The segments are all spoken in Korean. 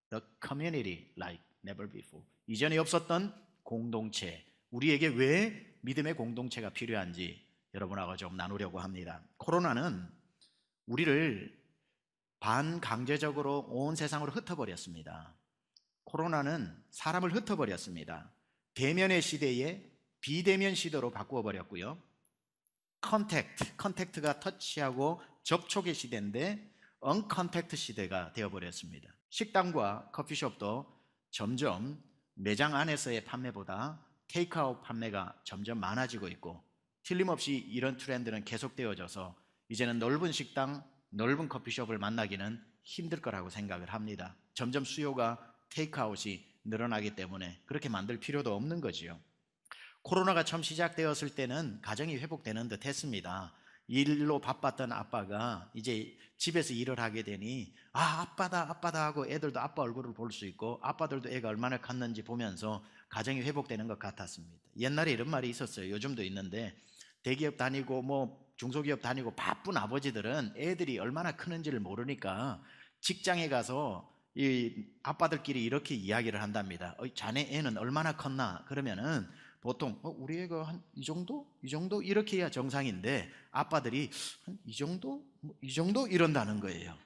The community like never before. 이전에 없었던 공동체. 우리에게 왜 믿음의 공동체가 필요한지 여러분하고 좀 나누려고 합니다. 코로나는 우리를 반강제적으로 온 세상으로 흩어버렸습니다. 코로나는 사람을 흩어버렸습니다. 대면의 시대에 비대면 시대로 바꾸어 버렸고요. 컨택트가 터치하고 접촉의 시대인데 언컨택트 시대가 되어버렸습니다. 식당과 커피숍도 점점 매장 안에서의 판매보다 테이크아웃 판매가 점점 많아지고 있고, 틀림없이 이런 트렌드는 계속되어져서 이제는 넓은 식당, 넓은 커피숍을 만나기는 힘들 거라고 생각을 합니다. 점점 수요가 테이크아웃이 늘어나기 때문에 그렇게 만들 필요도 없는 거지요. 코로나가 처음 시작되었을 때는 가정이 회복되는 듯 했습니다. 일로 바빴던 아빠가 이제 집에서 일을 하게 되니 아빠다 하고 애들도 아빠 얼굴을 볼 수 있고 아빠들도 애가 얼마나 컸는지 보면서 가정이 회복되는 것 같았습니다. 옛날에 이런 말이 있었어요. 요즘도 있는데, 대기업 다니고 뭐 중소기업 다니고 바쁜 아버지들은 애들이 얼마나 크는지를 모르니까 직장에 가서 이 아빠들끼리 이렇게 이야기를 한답니다. 자네 애는 얼마나 컸나? 그러면은 보통 우리 애가 한 이 정도 이렇게 해야 정상인데 아빠들이 한 이 정도 이런다는 거예요.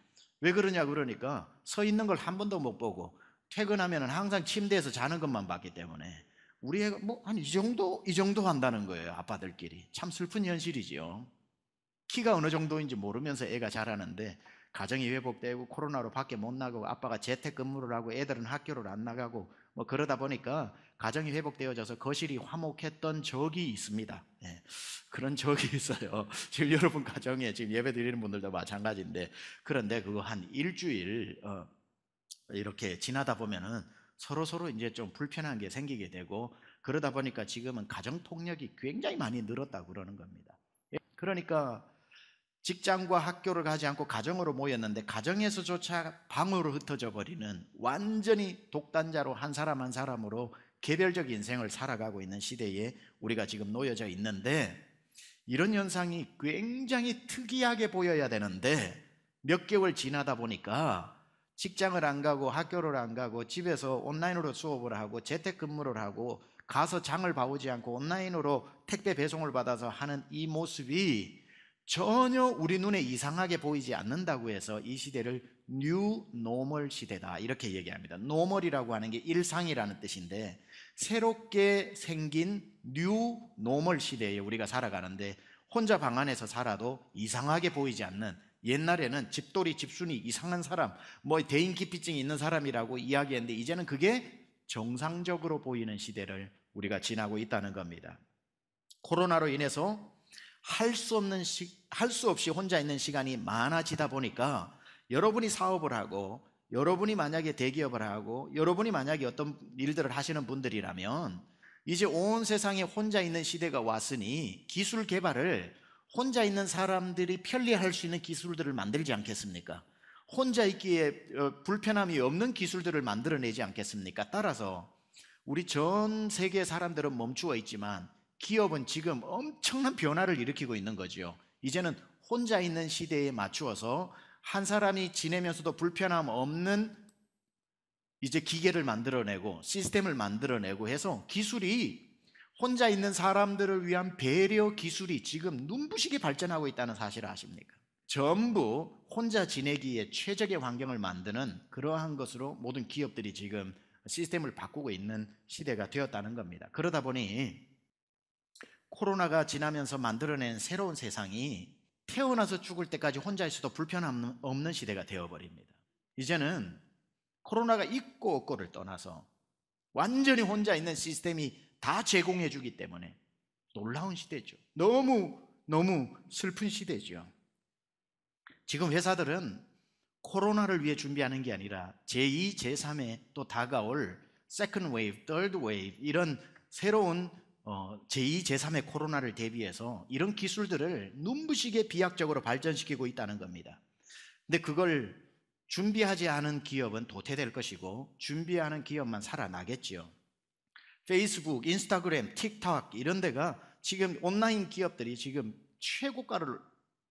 왜 그러냐 그러니까 서 있는 걸 한 번도 못 보고 퇴근하면 항상 침대에서 자는 것만 봤기 때문에 우리 애가 뭐 한 이 정도 한다는 거예요. 아빠들끼리. 참 슬픈 현실이지요. 키가 어느 정도인지 모르면서 애가 자라는데 가정이 회복되고 코로나로 밖에 못 나가고 아빠가 재택근무를 하고 애들은 학교를 안 나가고 뭐 그러다 보니까 가정이 회복되어져서 거실이 화목했던 적이 있습니다. 예, 그런 적이 있어요. 지금 여러분 가정에 지금 예배 드리는 분들도 마찬가지인데, 그런데 그거 한 일주일 이렇게 지나다 보면은 서로 이제 좀 불편한 게 생기게 되고, 그러다 보니까 지금은 가정 폭력이 굉장히 많이 늘었다고 그러는 겁니다. 그러니까 직장과 학교를 가지 않고 가정으로 모였는데 가정에서조차 방으로 흩어져 버리는, 완전히 독단자로 한 사람 한 사람으로 개별적 인생을 살아가고 있는 시대에 우리가 지금 놓여져 있는데, 이런 현상이 굉장히 특이하게 보여야 되는데 몇 개월 지나다 보니까 직장을 안 가고 학교를 안 가고 집에서 온라인으로 수업을 하고 재택근무를 하고 가서 장을 봐오지 않고 온라인으로 택배 배송을 받아서 하는 이 모습이 전혀 우리 눈에 이상하게 보이지 않는다고 해서 이 시대를 뉴 노멀 시대다 이렇게 얘기합니다. 노멀이라고 하는 게 일상이라는 뜻인데, 새롭게 생긴 뉴 노멀 시대에 우리가 살아가는데 혼자 방 안에서 살아도 이상하게 보이지 않는, 옛날에는 집돌이 집순이 이상한 사람, 뭐 대인기피증이 있는 사람이라고 이야기했는데 이제는 그게 정상적으로 보이는 시대를 우리가 지나고 있다는 겁니다. 코로나로 인해서 할 수 없이 혼자 있는 시간이 많아지다 보니까 여러분이 사업을 하고 여러분이 만약에 대기업을 하고 여러분이 만약에 어떤 일들을 하시는 분들이라면 이제 온 세상에 혼자 있는 시대가 왔으니 기술 개발을 혼자 있는 사람들이 편리할 수 있는 기술들을 만들지 않겠습니까? 혼자 있기에 불편함이 없는 기술들을 만들어내지 않겠습니까? 따라서 우리 전 세계 사람들은 멈추어 있지만 기업은 지금 엄청난 변화를 일으키고 있는 거죠. 이제는 혼자 있는 시대에 맞추어서 한 사람이 지내면서도 불편함 없는 이제 기계를 만들어내고 시스템을 만들어내고 해서 기술이, 혼자 있는 사람들을 위한 배려 기술이 지금 눈부시게 발전하고 있다는 사실을 아십니까? 전부 혼자 지내기에 최적의 환경을 만드는 그러한 것으로 모든 기업들이 지금 시스템을 바꾸고 있는 시대가 되었다는 겁니다. 그러다 보니 코로나가 지나면서 만들어낸 새로운 세상이 태어나서 죽을 때까지 혼자 있어도 불편함 없는 시대가 되어버립니다. 이제는 코로나가 있고 없고를 떠나서 완전히 혼자 있는 시스템이 다 제공해 주기 때문에 놀라운 시대죠. 너무 슬픈 시대죠. 지금 회사들은 코로나를 위해 준비하는 게 아니라 제2, 제3에 또 다가올 세컨드 웨이브, third wave 이런 새로운 제2, 제3의 코로나를 대비해서 이런 기술들을 눈부시게 비약적으로 발전시키고 있다는 겁니다. 근데 그걸 준비하지 않은 기업은 도태될 것이고 준비하는 기업만 살아나겠지요. 페이스북, 인스타그램, 틱톡 이런 데가 지금 온라인 기업들이 지금 최고가를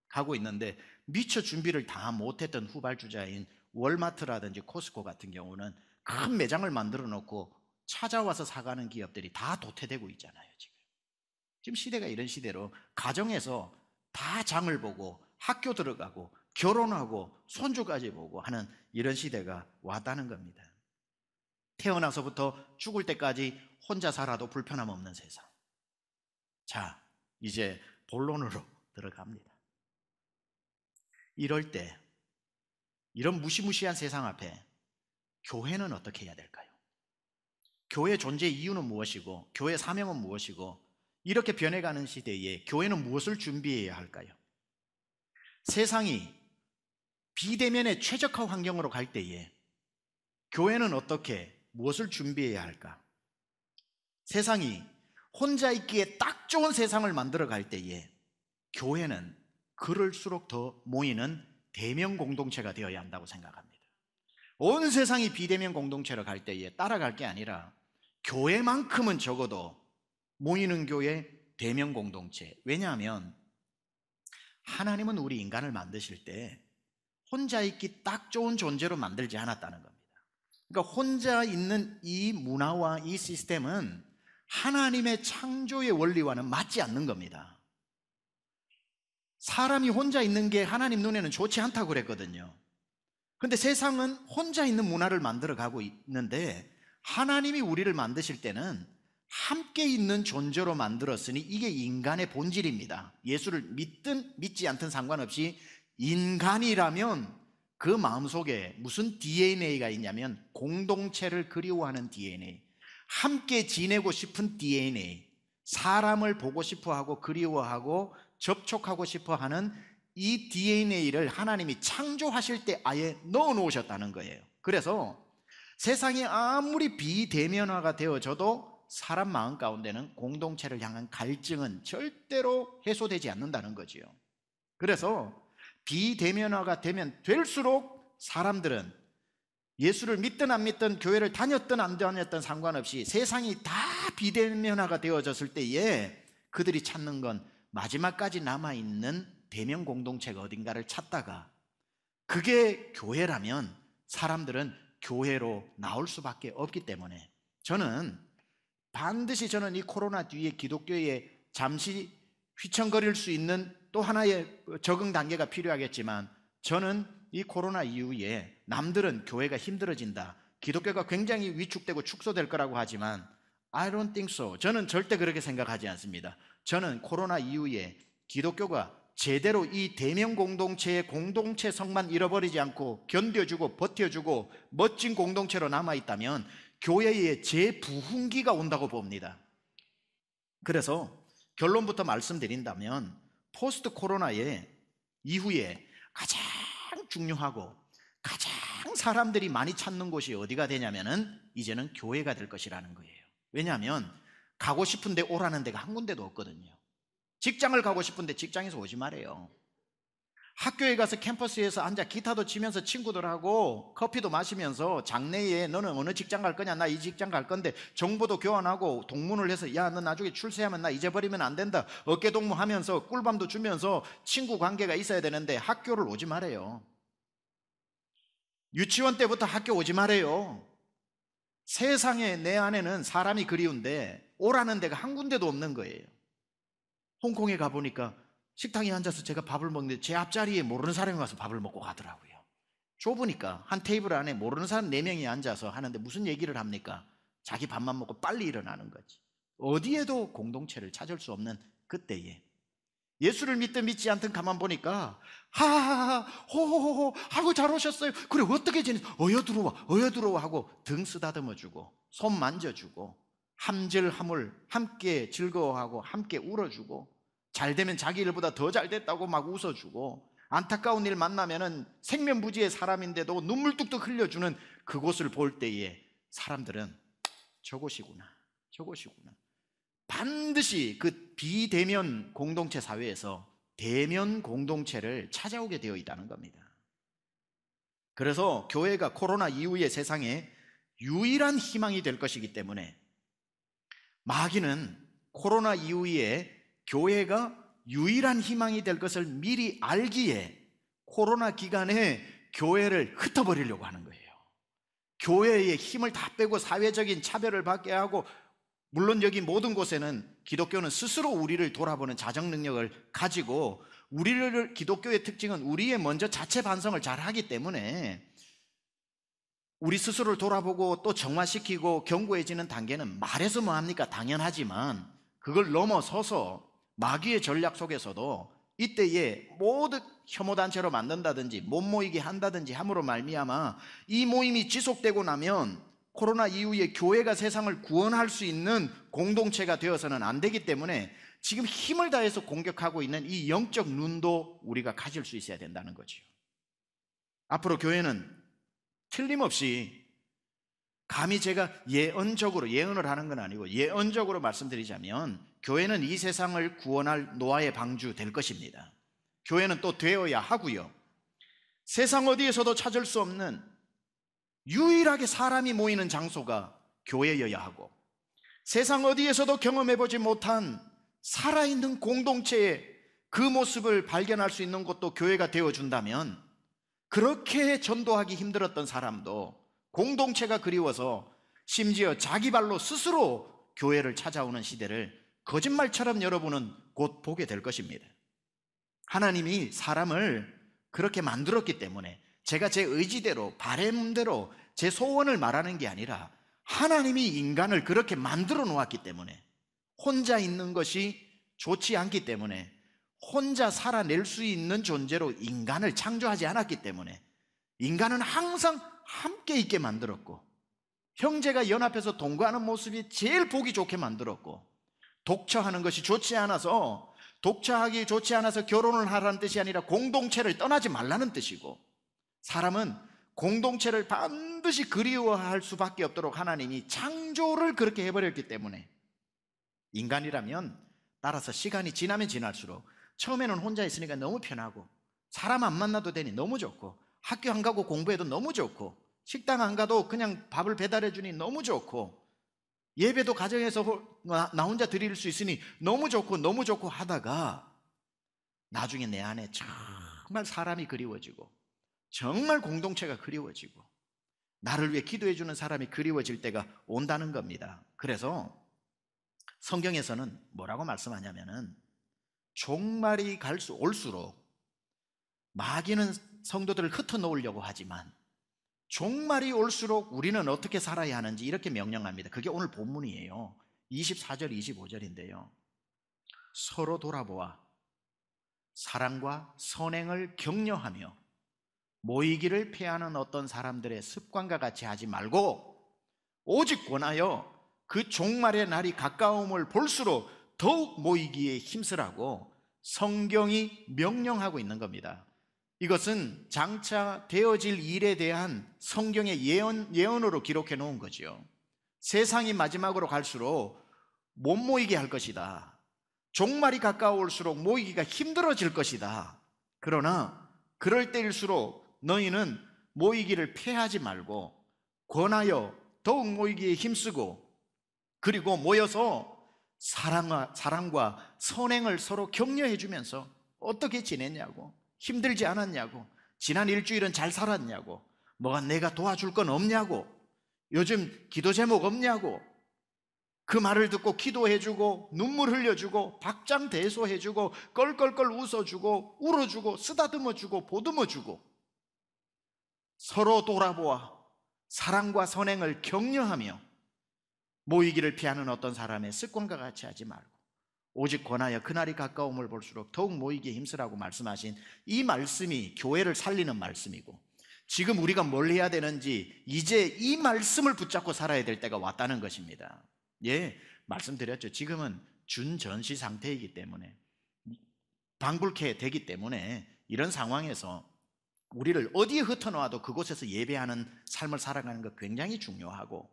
가고 있는데 미처 준비를 다 못했던 후발주자인 월마트라든지 코스코 같은 경우는 큰 매장을 만들어 놓고 찾아와서 사가는 기업들이 다 도태되고 있잖아요. 지금 시대가 이런 시대로 가정에서 다 장을 보고 학교 들어가고 결혼하고 손주까지 보고 하는 이런 시대가 왔다는 겁니다. 태어나서부터 죽을 때까지 혼자 살아도 불편함 없는 세상. 자, 이제 본론으로 들어갑니다. 이럴 때 이런 무시무시한 세상 앞에 교회는 어떻게 해야 될까요? 교회 존재 이유는 무엇이고 교회 사명은 무엇이고 이렇게 변해가는 시대에 교회는 무엇을 준비해야 할까요? 세상이 비대면의 최적화 환경으로 갈 때에 교회는 어떻게 무엇을 준비해야 할까? 세상이 혼자 있기에 딱 좋은 세상을 만들어 갈 때에 교회는 그럴수록 더 모이는 대면 공동체가 되어야 한다고 생각합니다. 온 세상이 비대면 공동체로 갈 때에 따라갈 게 아니라 교회만큼은 적어도 모이는 교회 대면 공동체. 왜냐하면 하나님은 우리 인간을 만드실 때 혼자 있기 딱 좋은 존재로 만들지 않았다는 겁니다. 그러니까 혼자 있는 이 문화와 이 시스템은 하나님의 창조의 원리와는 맞지 않는 겁니다. 사람이 혼자 있는 게 하나님 눈에는 좋지 않다고 그랬거든요. 그런데 세상은 혼자 있는 문화를 만들어 가고 있는데 하나님이 우리를 만드실 때는 함께 있는 존재로 만들었으니 이게 인간의 본질입니다. 예수를 믿든 믿지 않든 상관없이 인간이라면 그 마음속에 무슨 DNA가 있냐면 공동체를 그리워하는 DNA, 함께 지내고 싶은 DNA, 사람을 보고 싶어하고 그리워하고 접촉하고 싶어하는 이 DNA를 하나님이 창조하실 때 아예 넣어 놓으셨다는 거예요. 그래서 세상이 아무리 비대면화가 되어져도 사람 마음 가운데는 공동체를 향한 갈증은 절대로 해소되지 않는다는 거지요. 그래서 비대면화가 되면 될수록 사람들은 예수를 믿든 안 믿든 교회를 다녔든 안 다녔든 상관없이 세상이 다 비대면화가 되어졌을 때에 그들이 찾는 건 마지막까지 남아있는 대면 공동체가 어딘가를 찾다가 그게 교회라면 사람들은 교회로 나올 수밖에 없기 때문에 반드시 저는 이 코로나 뒤에 기독교에 잠시 휘청거릴 수 있는 또 하나의 적응 단계가 필요하겠지만 저는 이 코로나 이후에 남들은 교회가 힘들어진다, 기독교가 굉장히 위축되고 축소될 거라고 하지만 I don't think so. 저는 절대 그렇게 생각하지 않습니다. 저는 코로나 이후에 기독교가 제대로 이 대면 공동체의 공동체성만 잃어버리지 않고 견뎌주고 버텨주고 멋진 공동체로 남아있다면 교회의 재부흥기가 온다고 봅니다. 그래서 결론부터 말씀드린다면 포스트 코로나의 이후에 가장 중요하고 가장 사람들이 많이 찾는 곳이 어디가 되냐면은 이제는 교회가 될 것이라는 거예요. 왜냐하면 가고 싶은데 오라는 데가 한 군데도 없거든요. 직장을 가고 싶은데 직장에서 오지 말아요. 학교에 가서 캠퍼스에서 앉아 기타도 치면서 친구들하고 커피도 마시면서 장래에 너는 어느 직장 갈 거냐, 나 이 직장 갈 건데 정보도 교환하고 동문을 해서 야, 너 나중에 출세하면 나 잊어버리면 안 된다, 어깨동무하면서 꿀밤도 주면서 친구 관계가 있어야 되는데 학교를 오지 말아요. 유치원 때부터 학교 오지 말아요. 세상에 내 안에는 사람이 그리운데 오라는 데가 한 군데도 없는 거예요. 홍콩에 가보니까 식당에 앉아서 제가 밥을 먹는데 제 앞자리에 모르는 사람이 와서 밥을 먹고 가더라고요. 좁으니까 한 테이블 안에 모르는 사람 4명이 앉아서 하는데 무슨 얘기를 합니까? 자기 밥만 먹고 빨리 일어나는 거지. 어디에도 공동체를 찾을 수 없는 그때에 예수를 믿든 믿지 않든 가만 보니까 하하하 호호호호 하고 잘 오셨어요. 그래 어떻게 지내? 어여 들어와 하고 등 쓰다듬어주고 손 만져주고 함질함을 함께 즐거워하고 함께 울어주고 잘 되면 자기 일보다 더 잘 됐다고 막 웃어주고 안타까운 일 만나면은 생면부지의 사람인데도 눈물 뚝뚝 흘려주는 그곳을 볼 때에 사람들은 저곳이구나. 반드시 그 비대면 공동체 사회에서 대면 공동체를 찾아오게 되어 있다는 겁니다. 그래서 교회가 코로나 이후의 세상에 유일한 희망이 될 것이기 때문에 마귀는 코로나 이후에 교회가 유일한 희망이 될 것을 미리 알기에 코로나 기간에 교회를 흩어버리려고 하는 거예요. 교회의 힘을 다 빼고 사회적인 차별을 받게 하고, 물론 여기 모든 곳에는 기독교는 스스로 우리를 돌아보는 자정 능력을 가지고, 기독교의 특징은 우리의 먼저 자체 반성을 잘 하기 때문에 우리 스스로를 돌아보고 또 정화시키고 견고해지는 단계는 말해서 뭐합니까? 당연하지만 그걸 넘어서서 마귀의 전략 속에서도 이때에 모두 혐오단체로 만든다든지 못 모이게 한다든지 함으로 말미암아 이 모임이 지속되고 나면 코로나 이후에 교회가 세상을 구원할 수 있는 공동체가 되어서는 안 되기 때문에 지금 힘을 다해서 공격하고 있는 이 영적 눈도 우리가 가질 수 있어야 된다는 거죠. 앞으로 교회는 틀림없이, 감히 제가 예언을 하는 건 아니고 예언적으로 말씀드리자면, 교회는 이 세상을 구원할 노아의 방주 될 것입니다. 교회는 또 되어야 하고요. 세상 어디에서도 찾을 수 없는 유일하게 사람이 모이는 장소가 교회여야 하고, 세상 어디에서도 경험해보지 못한 살아있는 공동체의 그 모습을 발견할 수 있는 곳도 교회가 되어준다면, 그렇게 전도하기 힘들었던 사람도 공동체가 그리워서 심지어 자기 발로 스스로 교회를 찾아오는 시대를 거짓말처럼 여러분은 곧 보게 될 것입니다. 하나님이 사람을 그렇게 만들었기 때문에, 제가 제 의지대로 바램대로 제 소원을 말하는 게 아니라 하나님이 인간을 그렇게 만들어 놓았기 때문에, 혼자 있는 것이 좋지 않기 때문에 혼자 살아낼 수 있는 존재로 인간을 창조하지 않았기 때문에 인간은 항상 함께 있게 만들었고, 형제가 연합해서 동거하는 모습이 제일 보기 좋게 만들었고, 독처하는 것이 좋지 않아서, 독처하기 좋지 않아서 결혼을 하라는 뜻이 아니라 공동체를 떠나지 말라는 뜻이고, 사람은 공동체를 반드시 그리워할 수밖에 없도록 하나님이 창조를 그렇게 해버렸기 때문에, 인간이라면 따라서 시간이 지나면 지날수록 처음에는 혼자 있으니까 너무 편하고, 사람 안 만나도 되니 너무 좋고, 학교 안 가고 공부해도 너무 좋고, 식당 안 가도 그냥 밥을 배달해 주니 너무 좋고, 예배도 가정에서 나 혼자 드릴 수 있으니 너무 좋고 하다가 나중에 내 안에 정말 사람이 그리워지고, 정말 공동체가 그리워지고, 나를 위해 기도해 주는 사람이 그리워질 때가 온다는 겁니다. 그래서 성경에서는 뭐라고 말씀하냐면은, 종말이 올수록 마귀는 성도들을 흩어놓으려고 하지만 종말이 올수록 우리는 어떻게 살아야 하는지 이렇게 명령합니다. 그게 오늘 본문이에요. 24절 25절인데요 서로 돌아보아 사랑과 선행을 격려하며 모이기를 피하는 어떤 사람들의 습관과 같이 하지 말고, 오직 권하여 그 종말의 날이 가까움을 볼수록 더욱 모이기에 힘쓰라고 성경이 명령하고 있는 겁니다. 이것은 장차 되어질 일에 대한 성경의 예언으로 기록해 놓은 거죠. 세상이 마지막으로 갈수록 못 모이게 할 것이다. 종말이 가까울수록 모이기가 힘들어질 것이다. 그러나 그럴 때일수록 너희는 모이기를 피하지 말고 권하여 더욱 모이기에 힘쓰고, 그리고 모여서 사랑과 선행을 서로 격려해 주면서 어떻게 지냈냐고, 힘들지 않았냐고, 지난 일주일은 잘 살았냐고, 뭐가 내가 도와줄 건 없냐고, 요즘 기도 제목 없냐고, 그 말을 듣고 기도해주고 눈물 흘려주고 박장대소해주고 껄껄껄 웃어주고 울어주고 쓰다듬어주고 보듬어주고, 서로 돌아보아 사랑과 선행을 격려하며 모이기를 피하는 어떤 사람의 습관과 같이 하지 말고 오직 권하여 그날이 가까움을 볼수록 더욱 모이기에 힘쓰라고 말씀하신 이 말씀이 교회를 살리는 말씀이고, 지금 우리가 뭘 해야 되는지 이제 이 말씀을 붙잡고 살아야 될 때가 왔다는 것입니다. 말씀드렸죠. 지금은 준전시 상태이기 때문에, 방불케 되기 때문에 이런 상황에서 우리를 어디에 흩어놓아도 그곳에서 예배하는 삶을 살아가는 것 굉장히 중요하고,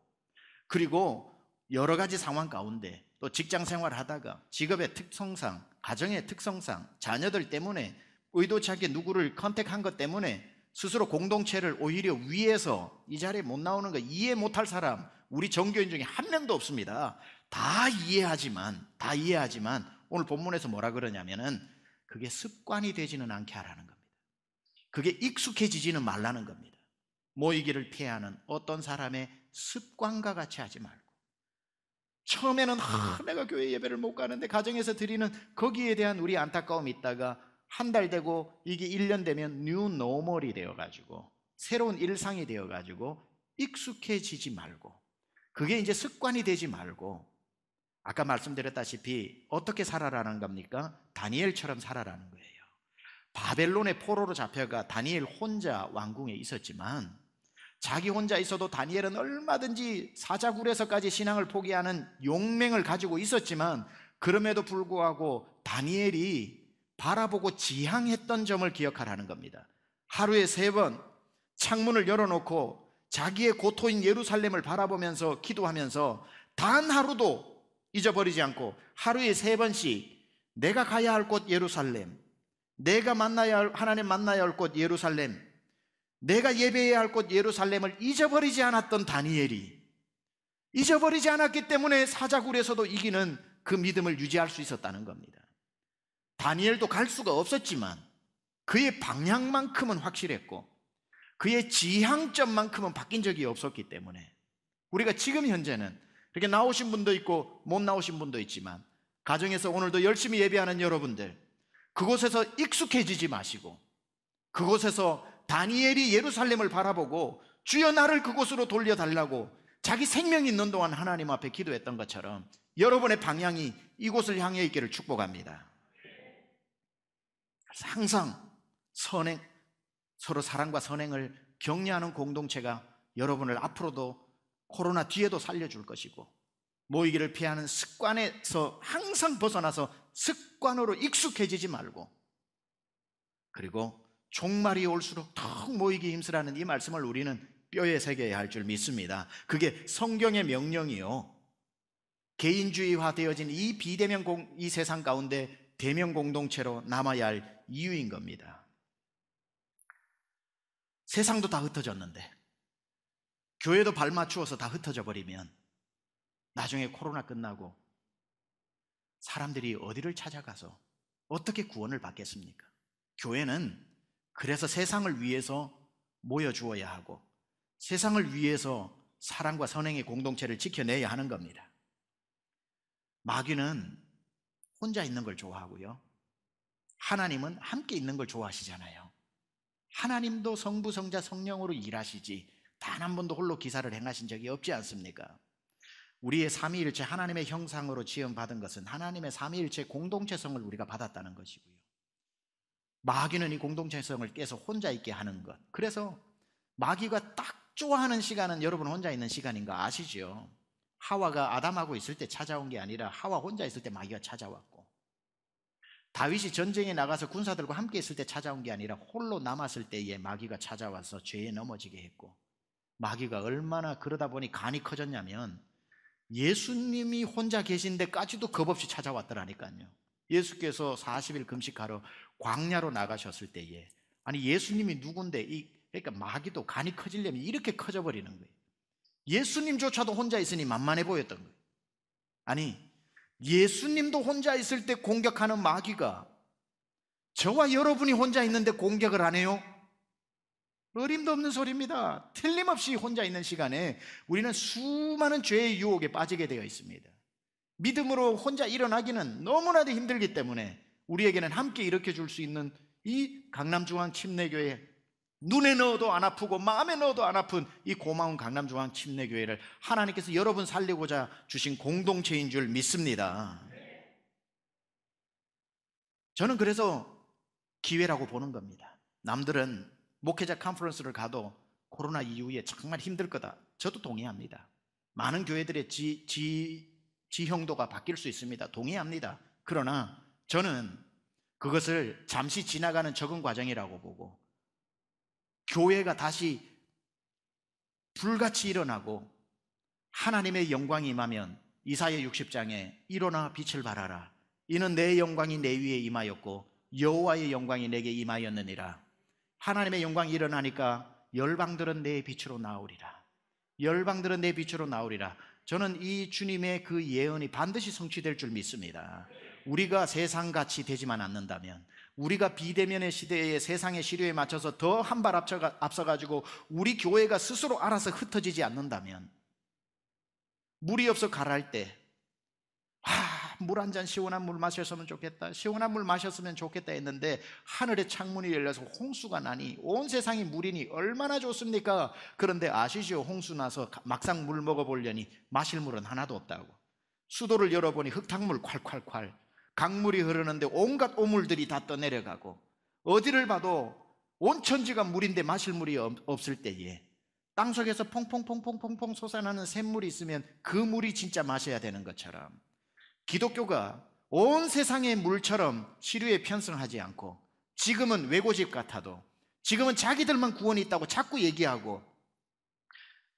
그리고 여러 가지 상황 가운데 또 직장 생활을 하다가 직업의 특성상, 가정의 특성상, 자녀들 때문에 의도치 않게 누구를 컨택한 것 때문에 스스로 공동체를 오히려 위해서 이 자리에 못 나오는 거 이해 못할 사람 우리 종교인 중에 한 명도 없습니다. 다 이해하지만 오늘 본문에서 뭐라 그러냐면은 그게 습관이 되지는 않게 하라는 겁니다. 그게 익숙해지지는 말라는 겁니다. 모이기를 피하는 어떤 사람의 습관과 같이 하지 말고, 처음에는 내가 교회 예배를 못 가는데 가정에서 드리는 거기에 대한 우리 안타까움이 있다가 한 달 되고 이게 1년 되면 뉴 노멀이 되어가지고 새로운 일상이 되어가지고 익숙해지지 말고, 그게 이제 습관이 되지 말고, 아까 말씀드렸다시피 어떻게 살아라는 겁니까? 다니엘처럼 살아라는 거예요. 바벨론의 포로로 잡혀가 다니엘 혼자 왕궁에 있었지만, 자기 혼자 있어도 다니엘은 얼마든지 사자굴에서까지 신앙을 포기하는 용맹을 가지고 있었지만, 그럼에도 불구하고 다니엘이 바라보고 지향했던 점을 기억하라는 겁니다. 하루에 3번 창문을 열어놓고 자기의 고토인 예루살렘을 바라보면서 기도하면서 단 하루도 잊어버리지 않고 하루에 3번씩 내가 가야 할 곳 예루살렘, 내가 하나님 만나야 할 곳 예루살렘, 내가 예배해야 할 곳 예루살렘을 잊어버리지 않았던 다니엘이, 잊어버리지 않았기 때문에 사자굴에서도 이기는 그 믿음을 유지할 수 있었다는 겁니다. 다니엘도 갈 수가 없었지만 그의 방향만큼은 확실했고 그의 지향점만큼은 바뀐 적이 없었기 때문에, 우리가 지금 현재는 이렇게 나오신 분도 있고 못 나오신 분도 있지만, 가정에서 오늘도 열심히 예배하는 여러분들, 그곳에서 익숙해지지 마시고 그곳에서 다니엘이 예루살렘을 바라보고 주여 나를 그곳으로 돌려달라고 자기 생명이 있는 동안 하나님 앞에 기도했던 것처럼 여러분의 방향이 이곳을 향해 있기를 축복합니다. 항상 선행, 서로 사랑과 선행을 격려하는 공동체가 여러분을 앞으로도 코로나 뒤에도 살려줄 것이고, 모이기를 피하는 습관에서 항상 벗어나서 습관으로 익숙해지지 말고, 그리고 종말이 올수록 더욱 모이기 힘쓰라는 이 말씀을 우리는 뼈에 새겨야 할 줄 믿습니다. 그게 성경의 명령이요, 개인주의화 되어진 이 비대면 이 세상 가운데 대면 공동체로 남아야 할 이유인 겁니다. 세상도 다 흩어졌는데 교회도 발 맞추어서 다 흩어져 버리면 나중에 코로나 끝나고 사람들이 어디를 찾아가서 어떻게 구원을 받겠습니까? 교회는 그래서 세상을 위해서 모여주어야 하고 세상을 위해서 사랑과 선행의 공동체를 지켜내야 하는 겁니다. 마귀는 혼자 있는 걸 좋아하고요, 하나님은 함께 있는 걸 좋아하시잖아요. 하나님도 성부, 성자, 성령으로 일하시지 단 한 번도 홀로 기사를 행하신 적이 없지 않습니까? 우리의 삼위일체 하나님의 형상으로 지음받은 것은 하나님의 삼위일체 공동체성을 우리가 받았다는 것이고요, 마귀는 이 공동체성을 깨서 혼자 있게 하는 것, 그래서 마귀가 딱 좋아하는 시간은 여러분 혼자 있는 시간인 거 아시죠? 하와가 아담하고 있을 때 찾아온 게 아니라 하와 혼자 있을 때 마귀가 찾아왔고, 다윗이 전쟁에 나가서 군사들과 함께 있을 때 찾아온 게 아니라 홀로 남았을 때에 마귀가 찾아와서 죄에 넘어지게 했고, 마귀가 얼마나 그러다 보니 간이 커졌냐면 예수님이 혼자 계신 데까지도 겁없이 찾아왔더라니까요. 예수께서 40일 금식하러 광야로 나가셨을 때에, 아니 예수님이 누군데 그러니까 마귀도 간이 커지려면 이렇게 커져버리는 거예요. 예수님조차도 혼자 있으니 만만해 보였던 거예요. 아니 예수님도 혼자 있을 때 공격하는 마귀가 저와 여러분이 혼자 있는데 공격을 안 해요? 어림도 없는 소리입니다. 틀림없이 혼자 있는 시간에 우리는 수많은 죄의 유혹에 빠지게 되어 있습니다. 믿음으로 혼자 일어나기는 너무나도 힘들기 때문에 우리에게는 함께 일으켜줄 수 있는 이 강남중앙 침례교회, 눈에 넣어도 안 아프고 마음에 넣어도 안 아픈 이 고마운 강남중앙 침례교회를 하나님께서 여러분 살리고자 주신 공동체인 줄 믿습니다. 저는 그래서 기회라고 보는 겁니다. 남들은 목회자 컨퍼런스를 가도 코로나 이후에 정말 힘들 거다, 저도 동의합니다. 많은 교회들의 지형도가 바뀔 수 있습니다. 동의합니다. 그러나 저는 그것을 잠시 지나가는 적응 과정이라고 보고, 교회가 다시 불같이 일어나고 하나님의 영광이 임하면 이사야 60장에 일어나 빛을 발하라, 이는 내 영광이 내 위에 임하였고 여호와의 영광이 내게 임하였느니라. 하나님의 영광이 일어나니까 열방들은 내 빛으로 나오리라. 열방들은 내 빛으로 나오리라. 저는 이 주님의 그 예언이 반드시 성취될 줄 믿습니다. 우리가 세상같이 되지만 않는다면, 우리가 비대면의 시대에 세상의 시류에 맞춰서 더 한 발 앞서가지고 우리 교회가 스스로 알아서 흩어지지 않는다면, 물이 없어 가랄 때 물 한 잔 시원한 물 마셨으면 좋겠다, 시원한 물 마셨으면 좋겠다 했는데 하늘의 창문이 열려서 홍수가 나니 온 세상이 물이니 얼마나 좋습니까? 그런데 아시죠? 홍수 나서 막상 물 먹어보려니 마실 물은 하나도 없다고. 수도를 열어보니 흙탕물 콸콸콸, 강물이 흐르는데 온갖 오물들이 다 떠내려가고, 어디를 봐도 온 천지가 물인데 마실 물이 없을 때에 땅속에서 퐁퐁퐁퐁퐁 솟아나는 샘물이 있으면 그 물이 진짜 마셔야 되는 것처럼, 기독교가 온 세상의 물처럼 시류에 편승하지 않고, 지금은 외고집 같아도, 지금은 자기들만 구원이 있다고 자꾸 얘기하고,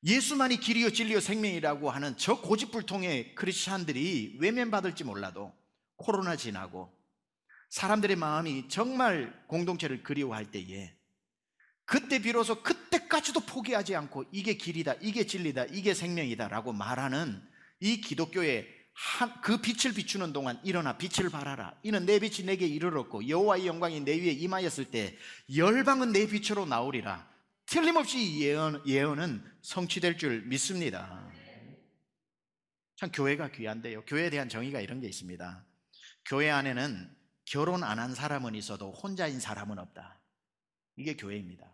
예수만이 길이요 진리요 생명이라고 하는 저 고집불통의 크리스찬들이 외면받을지 몰라도, 코로나 지나고 사람들의 마음이 정말 공동체를 그리워할 때에, 그때 비로소 그때까지도 포기하지 않고 이게 길이다, 이게 진리다, 이게 생명이다 라고 말하는 이 기독교의 그 빛을 비추는 동안 일어나 빛을 발하라, 이는 내 빛이 내게 이르렀고 여호와의 영광이 내 위에 임하였을 때 열방은 내 빛으로 나오리라. 틀림없이 이 예언은 성취될 줄 믿습니다. 참 교회가 귀한데요, 교회에 대한 정의가 이런 게 있습니다. 교회 안에는 결혼 안 한 사람은 있어도 혼자인 사람은 없다. 이게 교회입니다.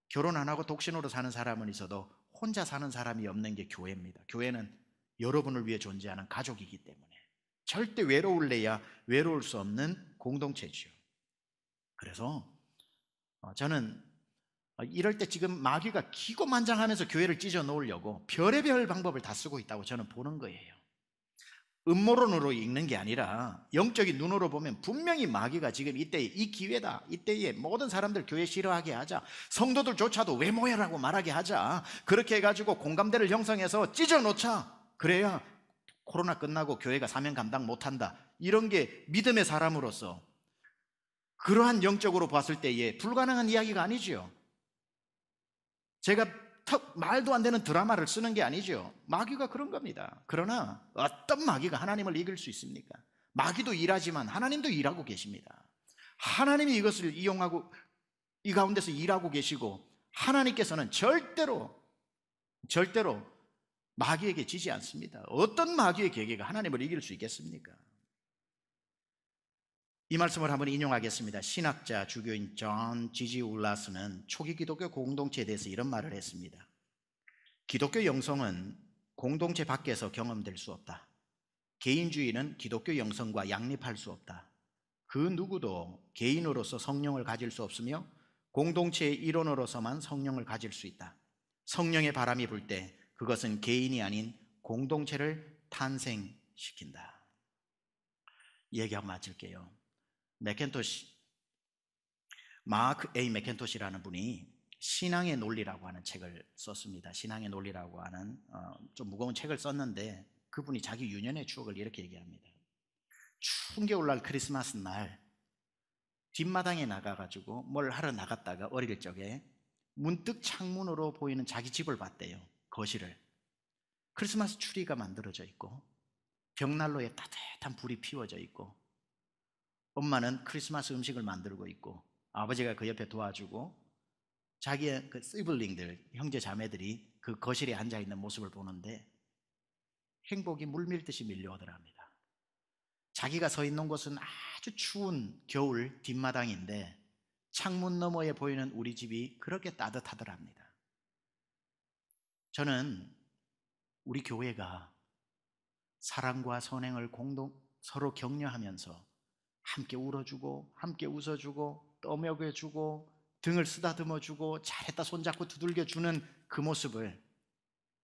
결혼 안 하고 독신으로 사는 사람은 있어도 혼자 사는 사람이 없는 게 교회입니다. 교회는 여러분을 위해 존재하는 가족이기 때문에 절대 외로울래야 외로울 수 없는 공동체죠. 그래서 저는 이럴 때 지금 마귀가 기고만장하면서 교회를 찢어 놓으려고 별의별 방법을 다 쓰고 있다고 저는 보는 거예요. 음모론으로 읽는 게 아니라 영적인 눈으로 보면 분명히 마귀가 지금 이때에 이 기회다, 이때에 모든 사람들 교회 싫어하게 하자, 성도들조차도 왜 모여라고 말하게 하자, 그렇게 해가지고 공감대를 형성해서 찢어 놓자, 그래야 코로나 끝나고 교회가 사명 감당 못한다, 이런 게 믿음의 사람으로서 그러한 영적으로 봤을 때에 불가능한 이야기가 아니죠. 제가 말도 안 되는 드라마를 쓰는 게 아니죠. 마귀가 그런 겁니다. 그러나 어떤 마귀가 하나님을 이길 수 있습니까? 마귀도 일하지만 하나님도 일하고 계십니다. 하나님이 이것을 이용하고 이 가운데서 일하고 계시고, 하나님께서는 절대로 마귀에게 지지 않습니다. 어떤 마귀의 계계가 하나님을 이길 수 있겠습니까? 이 말씀을 한번 인용하겠습니다. 신학자 주교인 존 지지 울라스는 초기 기독교 공동체에 대해서 이런 말을 했습니다. 기독교 영성은 공동체 밖에서 경험될 수 없다. 개인주의는 기독교 영성과 양립할 수 없다. 그 누구도 개인으로서 성령을 가질 수 없으며 공동체의 일원으로서만 성령을 가질 수 있다. 성령의 바람이 불 때 그것은 개인이 아닌 공동체를 탄생시킨다. 얘기하고 마칠게요. 마크 A 맥켄토시라는 분이 신앙의 논리라고 하는 책을 썼습니다. 신앙의 논리라고 하는 좀 무거운 책을 썼는데, 그분이 자기 유년의 추억을 이렇게 얘기합니다. 추운 겨울날 크리스마스 날 뒷마당에 나가가지고 뭘 하러 나갔다가 어릴 적에 문득 창문으로 보이는 자기 집을 봤대요. 거실을. 크리스마스 추리가 만들어져 있고 벽난로에 따뜻한 불이 피워져 있고, 엄마는 크리스마스 음식을 만들고 있고 아버지가 그 옆에 도와주고, 자기의 그 시블링들, 형제 자매들이 그 거실에 앉아있는 모습을 보는데 행복이 물밀듯이 밀려오더랍니다. 자기가 서 있는 곳은 아주 추운 겨울 뒷마당인데 창문 너머에 보이는 우리 집이 그렇게 따뜻하더랍니다. 저는 우리 교회가 사랑과 선행을 서로 격려하면서 함께 울어주고 함께 웃어주고 떠먹여주고 등을 쓰다듬어주고 잘했다 손잡고 두들겨주는 그 모습을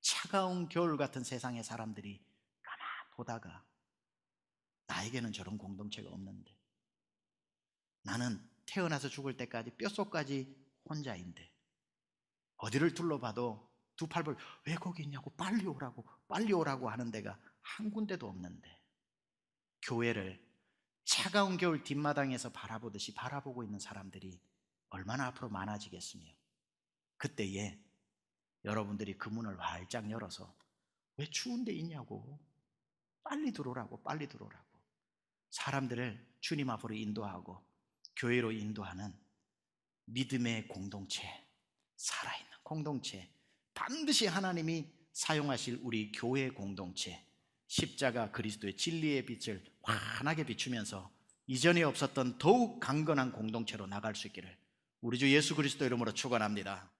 차가운 겨울 같은 세상의 사람들이 가만 보다가, 나에게는 저런 공동체가 없는데, 나는 태어나서 죽을 때까지 뼛속까지 혼자인데, 어디를 둘러봐도 두 팔벌 왜 거기 있냐고 빨리 오라고 하는 데가 한 군데도 없는데, 교회를 차가운 겨울 뒷마당에서 바라보듯이 바라보고 있는 사람들이 얼마나 앞으로 많아지겠으며, 그때에 여러분들이 그 문을 활짝 열어서 왜 추운데 있냐고. 빨리 들어오라고, 빨리 들어오라고. 사람들을 주님 앞으로 인도하고 교회로 인도하는 믿음의 공동체, 살아있는 공동체, 반드시 하나님이 사용하실 우리 교회 공동체, 십자가 그리스도의 진리의 빛을 환하게 비추면서 이전에 없었던 더욱 강건한 공동체로 나갈 수 있기를 우리 주 예수 그리스도 이름으로 축원합니다.